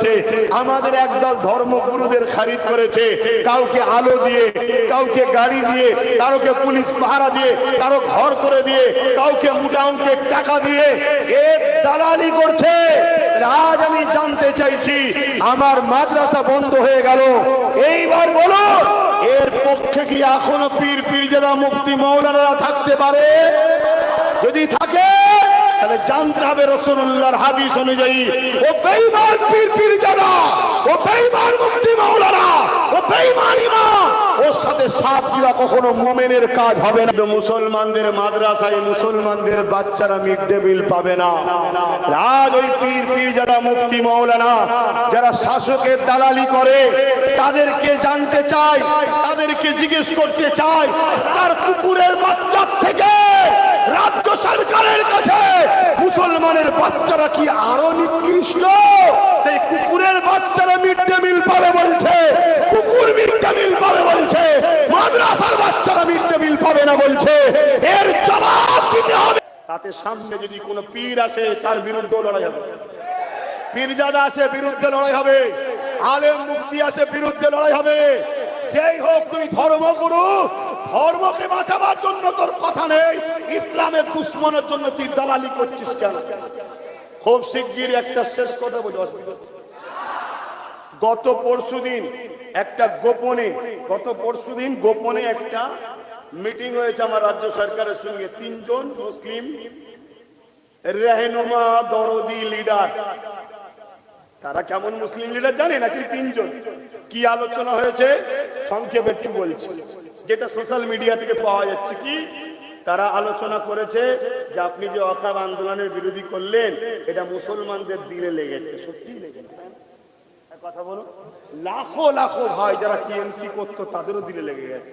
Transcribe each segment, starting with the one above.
হয়েছে। আমাদের একদল ধর্মগুরুদের খারিজ করেছে, কাউকে আলো দিয়ে, কাউকে গাড়ি দিয়ে, কাউকে পুলিশ পাহারা দিয়ে, কারো ঘর করে দিয়ে, কাউকে মোটা অঙ্কের টাকা দিয়ে এর দালালি করছে। আজ আমি জানতে চাইছি, আমার মাদ্রাসা বন্ধ হয়ে গেল, এইবার বলো এর পক্ষে কি এখনো পীর পীরজাদা মুফতি মাওলানারা থাকতে পারে? যদি থাকে তাহলে জানতে হবে রাসূলুল্লাহর হাদিস অনুযায়ী ও বেঈমান পীর পীরজাদা, ও বেঈমান মুফতি মাওলানা, ও বেঈমান ইমাম, ওর সাথে সাথ দেওয়া কখনো মুমিনের কাজ হবে না। মুসলমানদের মাদ্রাসায় মুসলমানদের বাচ্চারা মিড ডে মিল পাবে না। আজ ওই পীর পীরজাদা মুফতি মাওলানা যারা শাসকের দালালি করে, তাদেরকে জানতে চাই, তাদেরকে জিজ্ঞেস করতে চাই, তার কুকুরের বাচ্চা থেকে রাজ্য সরকারের কাছে মুসলমানের বাচ্চারা কি আরো নিকৃষ্ট? এই কুকুরের বাচ্চারা মিড ডে মিল পাবে বলছে, কুকুর মিড ডে মিল পাবে বলছে, মাদ্রাসার বাচ্চারা মিড ডে মিল পাবে না বলছে। এর জবাব দিতে হবে। তাতে সামনে যদি কোনো পীর আসে তার বিরুদ্ধে লড়াই হবে, পীরজাদা আসে বিরুদ্ধে লড়াই হবে, আলেম মুফতি আসে বিরুদ্ধে লড়াই হবে। যেই হোক তুমি ধর্মগুরু, ধর্মকে বাঁচাবার জন্য তোর কথা নেই, ইসলামের দুশ্মনের জন্য তুই দালালি করছিস কেন? খুব শিগগির একটা শেষ কথা বলি। গত পরশুদিন গোপনে একটা মিটিং হয়েছে আমার রাজ্য সরকারের সঙ্গে। 3 জন মুসলিম রেহনুমা দরদি লিডার, তারা কেমন মুসলিম লিডার জানে নাকি? 3 জন। কি আলোচনা হয়েছে সংক্ষেপে একটু বলছি, যেটা সোশ্যাল মিডিয়া থেকে পাওয়া যাচ্ছে। কি তারা আলোচনা করেছে যে আপনি যে ওয়াকফ আন্দোলনের বিরোধী করলেন, এটা মুসলমানদের দিলে লেগেছে। সত্যি লেগেছে? কথা বলো। লাখো লাখো ভাই যারা টিএমসি করতো তাদেরও দিলে লেগে গেছে।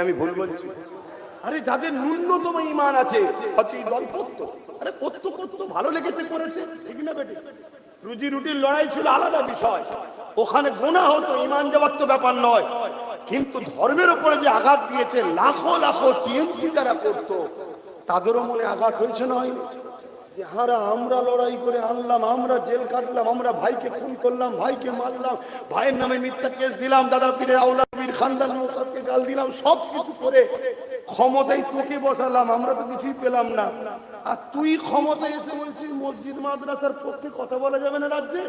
আমি ভুল বলছি? আরে যাদের ন্যূনতম ঈমান আছে হয়তো এই দল করতো, আরে করতো ভালো লেগেছে, করেছে, ঠিক না বেটি? রুজি রুটির লড়াই ছিল আলাদা বিষয়, ওখানে গুনাহ হতো, ঈমান যাওয়ার তো ব্যাপার নয়। কিন্তু ধর্মের উপরে যে আঘাত দিয়েছে লাখো লাখো টিএমসি যারা করতো, তাদেরও মনে আঘাত হয়েছে না? হয়নি? যে হারা আমরা লড়াই করে আনলাম, আমরা জেল কাটলাম, আমরা ভাইকে খুন করলাম, ভাইকে মারলাম, ভাইয়ের নামে মিথ্যা কেস দিলাম, দাদা পীরের আওলাদ পীর খানদান সবকে গাল দিলাম, সব কিছু করে ক্ষমতায় তোকে বসালাম, আমরা তো কিছুই পেলাম না। আর তুই ক্ষমতায় এসে বলছিস মসজিদ মাদ্রাসার পক্ষে কথা বলা যাবে না রাজ্যে?